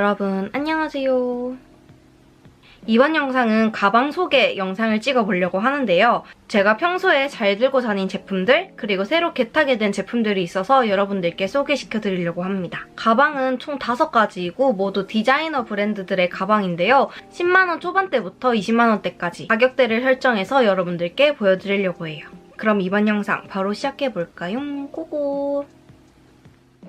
여러분 안녕하세요. 이번 영상은 가방 소개 영상을 찍어보려고 하는데요. 제가 평소에 잘 들고 다닌 제품들 그리고 새로 개타게 된 제품들이 있어서 여러분들께 소개시켜드리려고 합니다. 가방은 총 5가지이고 모두 디자이너 브랜드들의 가방인데요. 10만원 초반대부터 20만원대까지 가격대를 설정해서 여러분들께 보여드리려고 해요. 그럼 이번 영상 바로 시작해볼까요? 고고!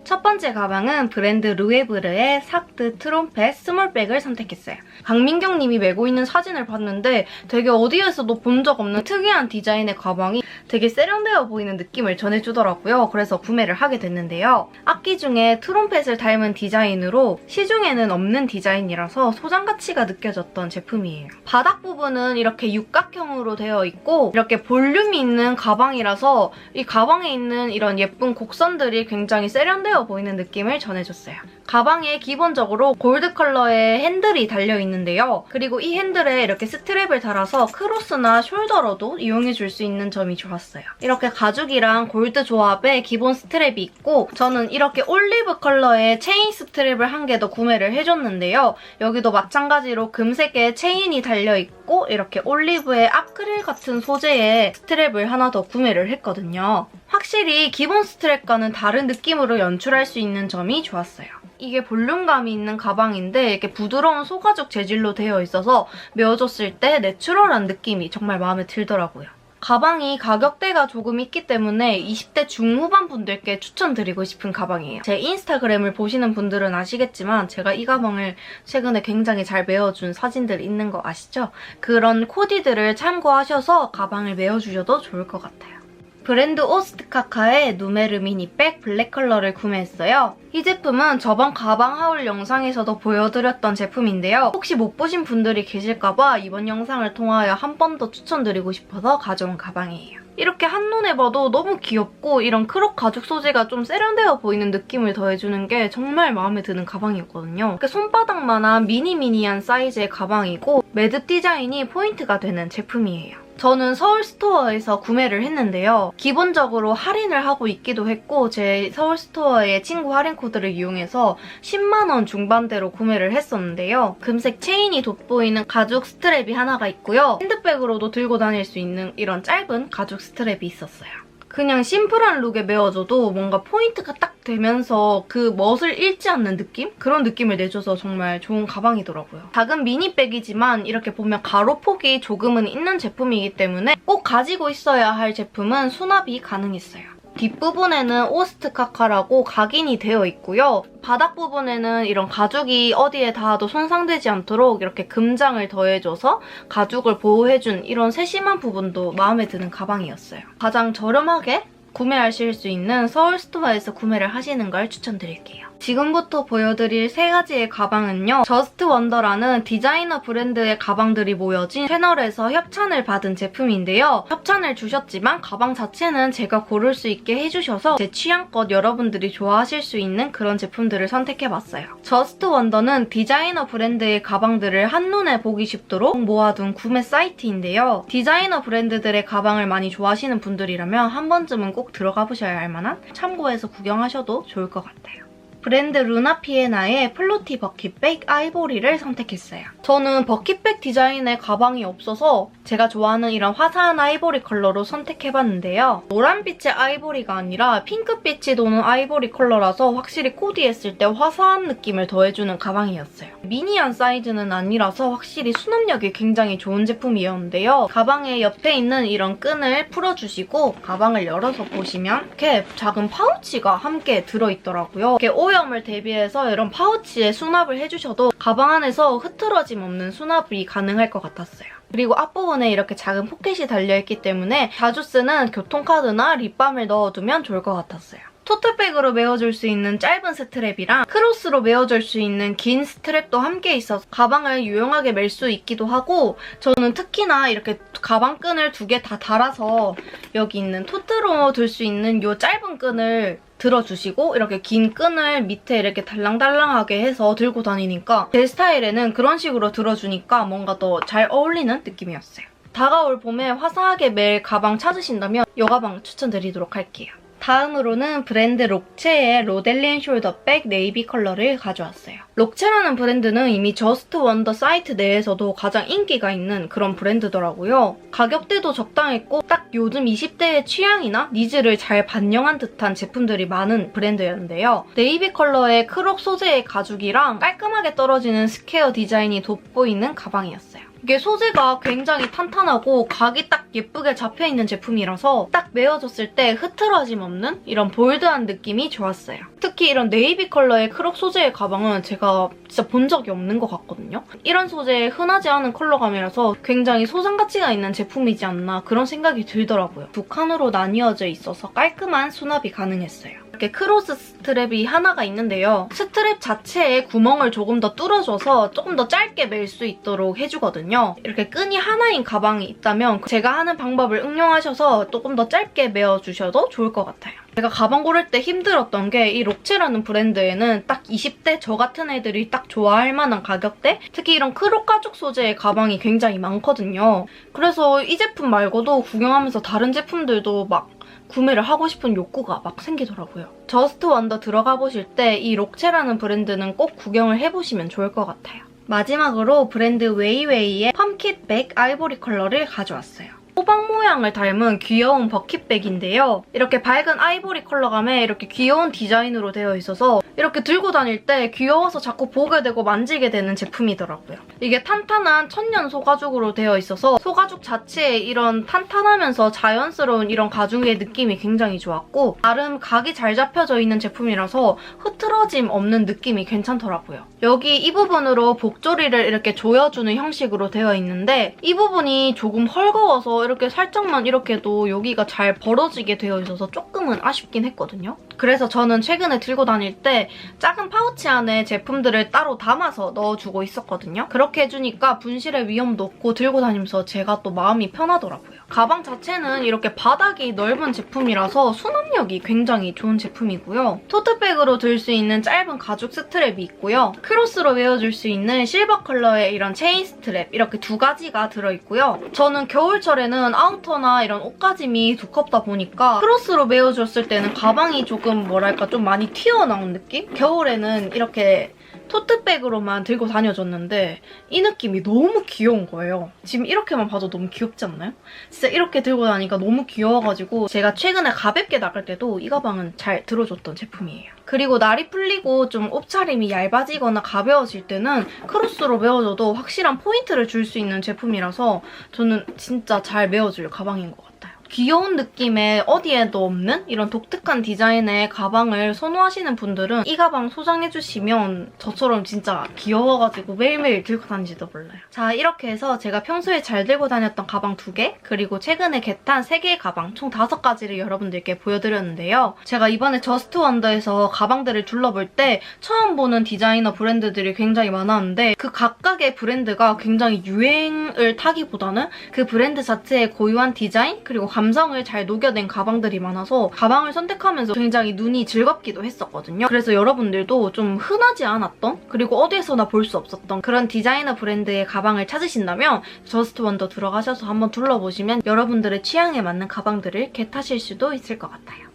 첫 번째 가방은 브랜드 루에브르의 삭드 트롬펫 스몰백을 선택했어요. 강민경님이 메고 있는 사진을 봤는데 되게 어디에서도 본 적 없는 특이한 디자인의 가방이 되게 세련되어 보이는 느낌을 전해주더라고요. 그래서 구매를 하게 됐는데요. 악기 중에 트롬펫을 닮은 디자인으로 시중에는 없는 디자인이라서 소장 가치가 느껴졌던 제품이에요. 바닥 부분은 이렇게 육각형으로 되어 있고 이렇게 볼륨이 있는 가방이라서 이 가방에 있는 이런 예쁜 곡선들이 굉장히 세련되어 보이는 느낌을 전해줬어요. 가방에 기본적으로 골드 컬러의 핸들이 달려있는데요. 그리고 이 핸들에 이렇게 스트랩을 달아서 크로스나 숄더로도 이용해줄 수 있는 점이 좋았어요. 이렇게 가죽이랑 골드 조합의 기본 스트랩이 있고 저는 이렇게 올리브 컬러의 체인 스트랩을 한 개 더 구매를 해줬는데요. 여기도 마찬가지로 금색의 체인이 달려있고 이렇게 올리브의 아크릴 같은 소재의 스트랩을 하나 더 구매를 했거든요. 확실히 기본 스트랩과는 다른 느낌으로 연출할 수 있는 점이 좋았어요. 이게 볼륨감이 있는 가방인데 이렇게 부드러운 소가죽 재질로 되어 있어서 메어줬을 때 내추럴한 느낌이 정말 마음에 들더라고요. 가방이 가격대가 조금 있기 때문에 20대 중후반 분들께 추천드리고 싶은 가방이에요. 제 인스타그램을 보시는 분들은 아시겠지만 제가 이 가방을 최근에 굉장히 잘 메어준 사진들 있는 거 아시죠? 그런 코디들을 참고하셔서 가방을 메어주셔도 좋을 것 같아요. 브랜드 오스트카카의 누메르 미니백 블랙 컬러를 구매했어요. 이 제품은 저번 가방 하울 영상에서도 보여드렸던 제품인데요. 혹시 못 보신 분들이 계실까봐 이번 영상을 통하여 한 번 더 추천드리고 싶어서 가져온 가방이에요. 이렇게 한눈에 봐도 너무 귀엽고 이런 크롭 가죽 소재가 좀 세련되어 보이는 느낌을 더해주는 게 정말 마음에 드는 가방이었거든요. 손바닥만한 미니미니한 사이즈의 가방이고 매듭 디자인이 포인트가 되는 제품이에요. 저는 서울 스토어에서 구매를 했는데요. 기본적으로 할인을 하고 있기도 했고 제 서울 스토어의 친구 할인 코드를 이용해서 10만원 중반대로 구매를 했었는데요. 금색 체인이 돋보이는 가죽 스트랩이 하나가 있고요. 핸드백으로도 들고 다닐 수 있는 이런 짧은 가죽 스트랩이 있었어요. 그냥 심플한 룩에 메어줘도 뭔가 포인트가 딱 되면서 그 멋을 잃지 않는 느낌? 그런 느낌을 내줘서 정말 좋은 가방이더라고요. 작은 미니백이지만 이렇게 보면 가로폭이 조금은 있는 제품이기 때문에 꼭 가지고 있어야 할 제품은 수납이 가능했어요. 뒷부분에는 오스트카카라고 각인이 되어 있고요. 바닥 부분에는 이런 가죽이 어디에 닿아도 손상되지 않도록 이렇게 금장을 더해줘서 가죽을 보호해준 이런 세심한 부분도 마음에 드는 가방이었어요. 가장 저렴하게 구매하실 수 있는 서울 스토어에서 구매를 하시는 걸 추천드릴게요. 지금부터 보여드릴 3가지의 가방은요. 저스트 원더라는 디자이너 브랜드의 가방들이 모여진 채널에서 협찬을 받은 제품인데요. 협찬을 주셨지만 가방 자체는 제가 고를 수 있게 해주셔서 제 취향껏 여러분들이 좋아하실 수 있는 그런 제품들을 선택해봤어요. 저스트 원더는 디자이너 브랜드의 가방들을 한눈에 보기 쉽도록 모아둔 구매 사이트인데요. 디자이너 브랜드들의 가방을 많이 좋아하시는 분들이라면 한 번쯤은 꼭 들어가보셔야 할 만한 참고해서 구경하셔도 좋을 것 같아요. 브랜드 루나피에나의 플로티 버킷백 아이보리를 선택했어요. 저는 버킷백 디자인의 가방이 없어서 제가 좋아하는 이런 화사한 아이보리 컬러로 선택해봤는데요. 노란빛의 아이보리가 아니라 핑크빛이 도는 아이보리 컬러라서 확실히 코디했을 때 화사한 느낌을 더해주는 가방이었어요. 미니한 사이즈는 아니라서 확실히 수납력이 굉장히 좋은 제품이었는데요. 가방의 옆에 있는 이런 끈을 풀어주시고 가방을 열어서 보시면 이렇게 작은 파우치가 함께 들어있더라고요. 이렇게 오염을 대비해서 이런 파우치에 수납을 해주셔도 가방 안에서 흐트러짐 없는 수납이 가능할 것 같았어요. 그리고 앞부분에 이렇게 작은 포켓이 달려있기 때문에 자주 쓰는 교통카드나 립밤을 넣어두면 좋을 것 같았어요. 토트백으로 메어줄 수 있는 짧은 스트랩이랑 크로스로 메어줄 수 있는 긴 스트랩도 함께 있어서 가방을 유용하게 멜 수 있기도 하고 저는 특히나 이렇게 가방끈을 2개 다 달아서 여기 있는 토트로 둘 수 있는 이 짧은 끈을 들어주시고 이렇게 긴 끈을 밑에 이렇게 달랑달랑하게 해서 들고 다니니까 제 스타일에는 그런 식으로 들어주니까 뭔가 더 잘 어울리는 느낌이었어요. 다가올 봄에 화사하게 멜 가방 찾으신다면 이 가방 추천드리도록 할게요. 다음으로는 브랜드 록체의 로델린 숄더백 네이비 컬러를 가져왔어요. 록체라는 브랜드는 이미 저스트 원더 사이트 내에서도 가장 인기가 있는 그런 브랜드더라고요. 가격대도 적당했고 딱 요즘 20대의 취향이나 니즈를 잘 반영한 듯한 제품들이 많은 브랜드였는데요. 네이비 컬러의 크롭 소재의 가죽이랑 깔끔하게 떨어지는 스퀘어 디자인이 돋보이는 가방이었어요. 이게 소재가 굉장히 탄탄하고 각이 딱 예쁘게 잡혀있는 제품이라서 딱 메어줬을 때 흐트러짐 없는 이런 볼드한 느낌이 좋았어요. 특히 이런 네이비 컬러의 크롭 소재의 가방은 제가 진짜 본 적이 없는 것 같거든요. 이런 소재에 흔하지 않은 컬러감이라서 굉장히 소장 가치가 있는 제품이지 않나 그런 생각이 들더라고요. 두 칸으로 나뉘어져 있어서 깔끔한 수납이 가능했어요. 이렇게 크로스 스트랩이 하나가 있는데요. 스트랩 자체에 구멍을 조금 더 뚫어줘서 조금 더 짧게 멜 수 있도록 해주거든요. 이렇게 끈이 하나인 가방이 있다면 제가 하는 방법을 응용하셔서 조금 더 짧게 메어주셔도 좋을 것 같아요. 제가 가방 고를 때 힘들었던 게 이 록체라는 브랜드에는 딱 20대 저 같은 애들이 딱 좋아할 만한 가격대? 특히 이런 크롭 가죽 소재의 가방이 굉장히 많거든요. 그래서 이 제품 말고도 구경하면서 다른 제품들도 막 구매를 하고 싶은 욕구가 막 생기더라고요. 저스트 원더 들어가 보실 때 이 록체라는 브랜드는 꼭 구경을 해보시면 좋을 것 같아요. 마지막으로 브랜드 웨이웨이의 펌킷백 아이보리 컬러를 가져왔어요. 호박 모양을 닮은 귀여운 버킷백인데요. 이렇게 밝은 아이보리 컬러감에 이렇게 귀여운 디자인으로 되어 있어서 이렇게 들고 다닐 때 귀여워서 자꾸 보게 되고 만지게 되는 제품이더라고요. 이게 탄탄한 천연 소가죽으로 되어 있어서 소가죽 자체에 이런 탄탄하면서 자연스러운 이런 가죽의 느낌이 굉장히 좋았고 나름 각이 잘 잡혀져 있는 제품이라서 흐트러짐 없는 느낌이 괜찮더라고요. 여기 이 부분으로 복조리를 이렇게 조여주는 형식으로 되어 있는데 이 부분이 조금 헐거워서 이렇게 살짝만 이렇게도 여기가 잘 벌어지게 되어 있어서 조금은 아쉽긴 했거든요. 그래서 저는 최근에 들고 다닐 때 작은 파우치 안에 제품들을 따로 담아서 넣어주고 있었거든요. 그렇게 해주니까 분실의 위험도 없고 들고 다니면서 제가 또 마음이 편하더라고요. 가방 자체는 이렇게 바닥이 넓은 제품이라서 수납력이 굉장히 좋은 제품이고요. 토트백으로 들 수 있는 짧은 가죽 스트랩이 있고요. 크로스로 메어줄 수 있는 실버 컬러의 이런 체인 스트랩 이렇게 두 가지가 들어있고요. 저는 겨울철에는 아우터나 이런 옷가짐이 두껍다 보니까 크로스로 메어줬을 때는 가방이 조금 뭐랄까 좀 많이 튀어나온 느낌? 겨울에는 이렇게 토트백으로만 들고 다녀줬는데 이 느낌이 너무 귀여운 거예요. 지금 이렇게만 봐도 너무 귀엽지 않나요? 진짜 이렇게 들고 다니니까 너무 귀여워가지고 제가 최근에 가볍게 나갈 때도 이 가방은 잘 들어줬던 제품이에요. 그리고 날이 풀리고 좀 옷차림이 얇아지거나 가벼워질 때는 크로스로 메어줘도 확실한 포인트를 줄 수 있는 제품이라서 저는 진짜 잘 메어줄 가방인 것 같아요. 귀여운 느낌의 어디에도 없는 이런 독특한 디자인의 가방을 선호하시는 분들은 이 가방 소장해주시면 저처럼 진짜 귀여워가지고 매일매일 들고 다니지도 몰라요. 자, 이렇게 해서 제가 평소에 잘 들고 다녔던 가방 2개 그리고 최근에 겟한 3개의 가방 총 5가지를 여러분들께 보여드렸는데요. 제가 이번에 저스트 원더에서 가방들을 둘러볼 때 처음 보는 디자이너 브랜드들이 굉장히 많았는데 그 각각의 브랜드가 굉장히 유행을 타기보다는 그 브랜드 자체의 고유한 디자인 그리고 감성을 잘 녹여낸 가방들이 많아서 가방을 선택하면서 굉장히 눈이 즐겁기도 했었거든요. 그래서 여러분들도 좀 흔하지 않았던 그리고 어디에서나 볼 수 없었던 그런 디자이너 브랜드의 가방을 찾으신다면 저스트 원더 들어가셔서 한번 둘러보시면 여러분들의 취향에 맞는 가방들을 겟하실 수도 있을 것 같아요.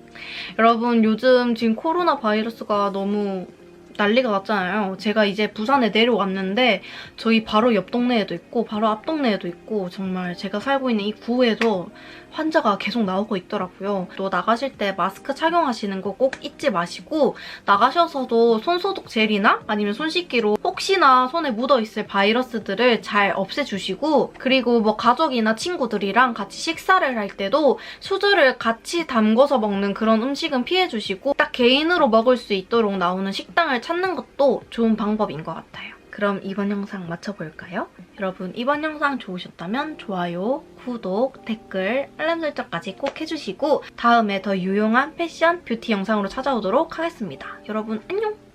여러분 요즘 지금 코로나 바이러스가 너무 난리가 났잖아요. 제가 이제 부산에 내려왔는데 저희 바로 옆 동네에도 있고 바로 앞 동네에도 있고 정말 제가 살고 있는 이 구에도 환자가 계속 나오고 있더라고요. 또 나가실 때 마스크 착용하시는 거 꼭 잊지 마시고 나가셔서도 손소독 젤이나 아니면 손 씻기로 혹시나 손에 묻어있을 바이러스들을 잘 없애주시고 그리고 뭐 가족이나 친구들이랑 같이 식사를 할 때도 수저를 같이 담궈서 먹는 그런 음식은 피해주시고 딱 개인으로 먹을 수 있도록 나오는 식당을 찾는 것도 좋은 방법인 것 같아요. 그럼 이번 영상 마쳐볼까요? 여러분 이번 영상 좋으셨다면 좋아요, 구독, 댓글, 알람 설정까지 꼭 해주시고 다음에 더 유용한 패션, 뷰티 영상으로 찾아오도록 하겠습니다. 여러분 안녕!